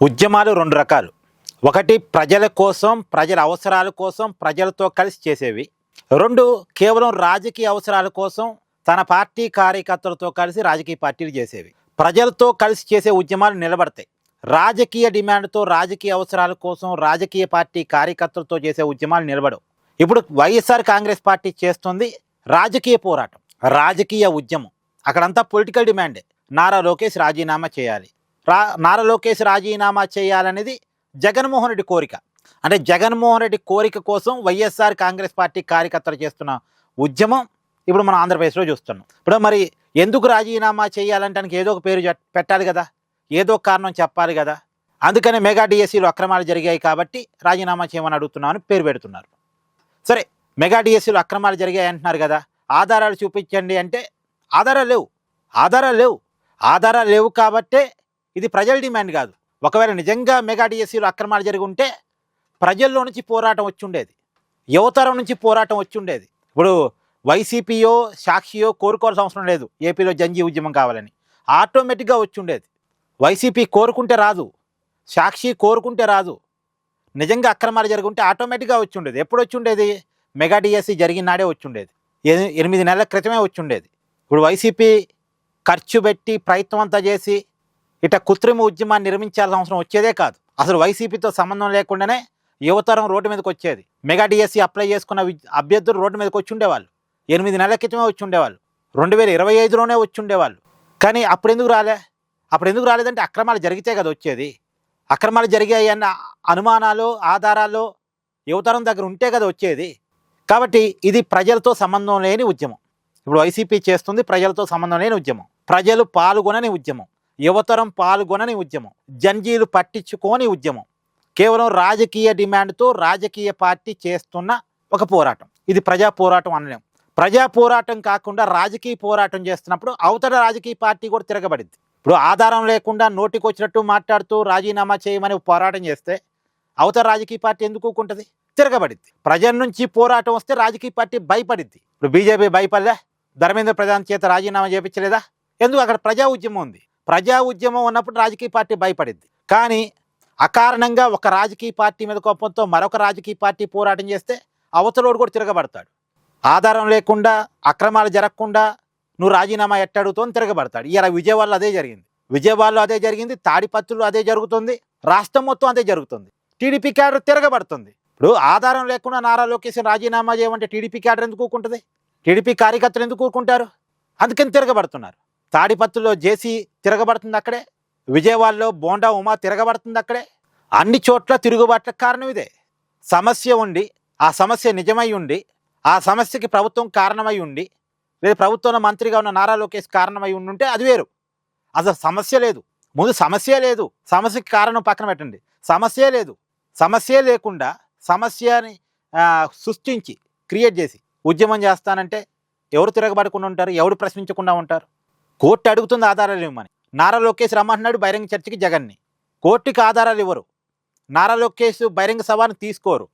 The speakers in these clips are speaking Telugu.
ఉద్యమాలు రెండు రకాలు. ఒకటి ప్రజల కోసం, ప్రజల అవసరాల కోసం, ప్రజలతో కలిసి చేసేవి. రెండు కేవలం రాజకీయ అవసరాల కోసం తన పార్టీ కార్యకర్తలతో కలిసి రాజకీయ పార్టీలు చేసేవి. ప్రజలతో కలిసి చేసే ఉద్యమాలు నిలబడతాయి. రాజకీయ డిమాండ్తో, రాజకీయ అవసరాల కోసం రాజకీయ పార్టీ కార్యకర్తలతో చేసే ఉద్యమాలు నిలబడవు. ఇప్పుడు వైఎస్ఆర్ కాంగ్రెస్ పార్టీ చేస్తుంది రాజకీయ పోరాటం, రాజకీయ ఉద్యమం. అక్కడంతా పొలిటికల్ డిమాండే. నారా లోకేష్ రాజీనామా చేయాలి, నారా లోకేష్ రాజీనామా చేయాలనేది జగన్మోహన్ రెడ్డి కోరిక. అంటే జగన్మోహన్ రెడ్డి కోరిక కోసం వైఎస్ఆర్ కాంగ్రెస్ పార్టీ కార్యకర్తలు చేస్తున్న ఉద్యమం ఇప్పుడు మనం ఆంధ్రప్రదేశ్లో చూస్తున్నాం. ఇప్పుడు మరి ఎందుకు రాజీనామా చేయాలంటే ఏదో ఒక పేరు పెట్టాలి కదా, ఏదో ఒక కారణం చెప్పాలి కదా. అందుకనే మెగా డిఎస్సీలో అక్రమాలు జరిగాయి కాబట్టి రాజీనామా చేయమని అడుగుతున్నామని పేరు పెడుతున్నారు. సరే, మెగా డిఎస్సీలో అక్రమాలు జరిగాయి అంటున్నారు కదా, ఆధారాలు చూపించండి అంటే ఆధారాలు లేవు కాబట్టే ఇది ప్రజల డిమాండ్ కాదు. ఒకవేళ నిజంగా మెగా డిఎస్సీలో అక్రమాలు జరిగి ఉంటే ప్రజల్లో నుంచి పోరాటం వచ్చి ఉండేది, యువతరం నుంచి పోరాటం వచ్చి ఉండేది. ఇప్పుడు వైసీపీయో సాక్షియో కోరుకోవాల్సిన అవసరం లేదు ఏపీలో జంజీ ఉద్యమం కావాలని, ఆటోమేటిక్గా వచ్చి ఉండేది. వైసీపీ కోరుకుంటే రాదు, సాక్షి కోరుకుంటే రాదు. నిజంగా అక్రమాలు జరిగి ఉంటే ఆటోమేటిక్గా వచ్చి ఉండేది. ఎప్పుడు వచ్చి ఉండేది? మెగా డిఎస్సీ జరిగిన నాడే వచ్చి ఉండేది, 8 నెలల క్రితమే వచ్చి ఉండేది. ఇప్పుడు వైసీపీ ఖర్చు పెట్టి ప్రయత్నం అంతా చేసి ఇట కృత్రిమ ఉద్యమాన్ని నిర్మించాల్సిన అవసరం వచ్చేదే కాదు. అసలు వైసీపీతో సంబంధం లేకుండానే యువతరం రోడ్డు మీదకి వచ్చేది. మెగా డిఎస్సీ అప్లై చేసుకున్న అభ్యర్థులు రోడ్డు మీదకి వచ్చి ఉండేవాళ్ళు, 8 నెలల క్రితమే వచ్చి ఉండేవాళ్ళు, 2025లోనే వచ్చి ఉండేవాళ్ళు. కానీ అప్పుడు ఎందుకు రాలేదంటే అక్రమాలు జరిగితే కదా వచ్చేది. అక్రమాలు జరిగాయి అన్న అనుమానాలు, ఆధారాలు యువతరం దగ్గర ఉంటే కదా వచ్చేది. కాబట్టి ఇది ప్రజలతో సంబంధం లేని ఉద్యమం. ఇప్పుడు వైసీపీ చేస్తుంది ప్రజలతో సంబంధం లేని ఉద్యమం, ప్రజలు పాల్గొనని ఉద్యమం, యువతరం పాల్గొనని ఉద్యమం, జంజీలు పట్టించుకోని ఉద్యమం. కేవలం రాజకీయ డిమాండ్తో రాజకీయ పార్టీ చేస్తున్న ఒక పోరాటం. ఇది ప్రజా పోరాటం అనలేం. ప్రజా పోరాటం కాకుండా రాజకీయ పోరాటం చేస్తున్నప్పుడు అవతల రాజకీయ పార్టీ కూడా తిరగబడింది. ఇప్పుడు ఆధారం లేకుండా నోటికి వచ్చినట్టు మాట్లాడుతూ రాజీనామా చేయమని పోరాటం చేస్తే అవతల రాజకీయ పార్టీ ఎందుకు ఊరుకుంటుంది? తిరగబడింది. ప్రజల నుంచి పోరాటం వస్తే రాజకీయ పార్టీ భయపడింది. ఇప్పుడు బీజేపీ భయపడలే, ధర్మేంద్ర ప్రధాన్ చేత రాజీనామా చేయించలేదా? ఎందుకు? అక్కడ ప్రజా ఉద్యమం ఉంది. ప్రజా ఉద్యమం ఉన్నప్పుడు రాజకీయ పార్టీ భయపడింది. కానీ అకారణంగా ఒక రాజకీయ పార్టీ మీద కోపంతో మరొక రాజకీయ పార్టీ పోరాటం చేస్తే అవతలోడు కూడా తిరగబడతాడు. ఆధారం లేకుండా, అక్రమాలు జరగకుండా నువ్వు రాజీనామా ఎట్టడుగుతో తిరగబడతాడు. ఇలా విజయవాడలో అదే జరిగింది, తాడిపత్రులు అదే జరుగుతుంది, రాష్ట్రం మొత్తం అదే జరుగుతుంది. టీడీపీ క్యాడర్ తిరగబడుతుంది. ఇప్పుడు ఆధారం లేకుండా నారా లోకేష్ రాజీనామా చేయమంటే టీడీపీ క్యాడర్ ఎందుకు ఊరుకుంటుంది? టీడీపీ కార్యకర్తలు ఎందుకు ఊరుకుంటారు? అందుకని తిరగబడుతున్నారు. తాడిపత్రులో జేసీ తిరగబడుతుంది అక్కడే, విజయవాడలో బోండా ఉమా తిరగబడుతుంది అక్కడే. అన్ని చోట్ల తిరుగుబాట్లకు కారణం ఇదే. సమస్య ఉండి, ఆ సమస్య నిజమై ఉండి, ఆ సమస్యకి ప్రభుత్వం కారణమై ఉండి, లేదా ప్రభుత్వంలో మంత్రిగా ఉన్న నారా లోకేష్ కారణమై ఉండుంటే అది వేరు. అసలు సమస్య లేదు, ముందు సమస్యే లేదు, సమస్యకి కారణం పక్కన పెట్టండి. సమస్యే లేకుండా సమస్యని సృష్టించి క్రియేట్ చేసి ఉద్యమం చేస్తానంటే ఎవరు తిరగబడకుండా ఉంటారు? ఎవరు ప్రశ్నించకుండా ఉంటారు? కోర్టు అడుగుతుంది ఆధారాలు ఇవ్వమని. నారా లోకేష్ రమ్మంటున్నాడు బహిరంగ చర్చకి జగన్ని. కోర్టుకి ఆధారాలు ఇవ్వరు. నారా లోకేష్ బహిరంగ సభను తీసుకోరు.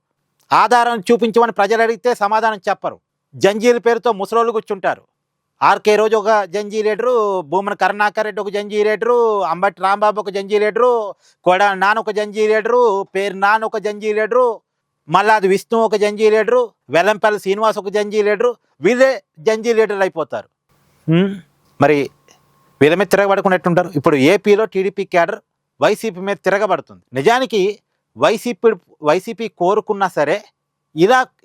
ఆధారం చూపించమని ప్రజలు అడిగితే సమాధానం చెప్పరు. జంజీల పేరుతో ముసలోళ్ళు కూర్చుంటారు. ఆర్కే రోజు ఒక జంజీ లీడరు, భూమన కరుణాకర్ రెడ్డి ఒక జంజీ లీడరు, అంబటి రాంబాబు ఒక జంజీ లీడరు, కొడా నాన్న ఒక జంజీ లీడరు, పేరు నాన్న ఒక జంజీ లీడరు, మల్లాది విష్ణు ఒక జంజీ లీడరు, వెల్లంపల్లి శ్రీనివాస్ ఒక జంజీ లీడరు. వీళ్ళే జంజీ లీడర్లు అయిపోతారు. మరి వీళ్ళ మీద తిరగబడుకునేట్టుంటారు. ఇప్పుడు ఏపీలో టీడీపీ క్యాడర్ వైసీపీ మీద తిరగబడుతుంది. నిజానికి వైసీపీ కోరుకున్నా సరే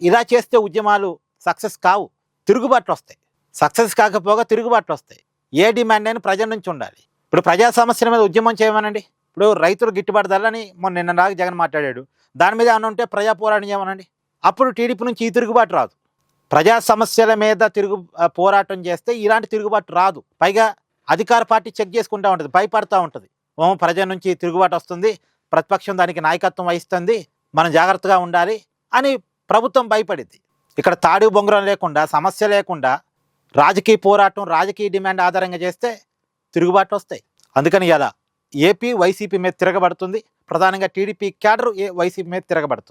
ఇలా చేస్తే ఉద్యమాలు సక్సెస్ కావు, తిరుగుబాట్లు వస్తాయి. సక్సెస్ కాకపోగా తిరుగుబాట్లు వస్తాయి. ఏ డిమాండ్ అయినా ప్రజల నుంచి ఉండాలి. ఇప్పుడు ప్రజా సమస్యల మీద ఉద్యమం చేయమనండి. ఇప్పుడు రైతులు గిట్టుబాటు ధరలని నిన్న దాకా జగన్ మాట్లాడాడు, దాని మీద ఏమన్నా ఉంటే ప్రజా పోరాటం చేయమనండి. అప్పుడు టీడీపీ నుంచి ఈ తిరుగుబాటు రాదు. ప్రజా సమస్యల మీద పోరాటం చేస్తే ఇలాంటి తిరుగుబాటు రాదు. పైగా అధికార పార్టీ చెక్ చేసుకుంటూ ఉంటుంది, భయపడతా ఉంటుంది. ప్రజల నుంచి తిరుగుబాటు వస్తుంది, ప్రతిపక్షం దానికి నాయకత్వం వహిస్తుంది, మనం జాగ్రత్తగా ఉండాలి అని ప్రభుత్వం భయపడింది. ఇక్కడ తాడు బొంగరం లేకుండా, సమస్య లేకుండా రాజకీయ పోరాటం, రాజకీయ డిమాండ్ ఆధారంగా చేస్తే తిరుగుబాటు వస్తాయి. అందుకని ఇలా ఏపీ వైసీపీ మీద తిరగబడుతుంది. ప్రధానంగా టీడీపీ క్యాడర్ వైసీపీ మీద తిరగబడుతుంది.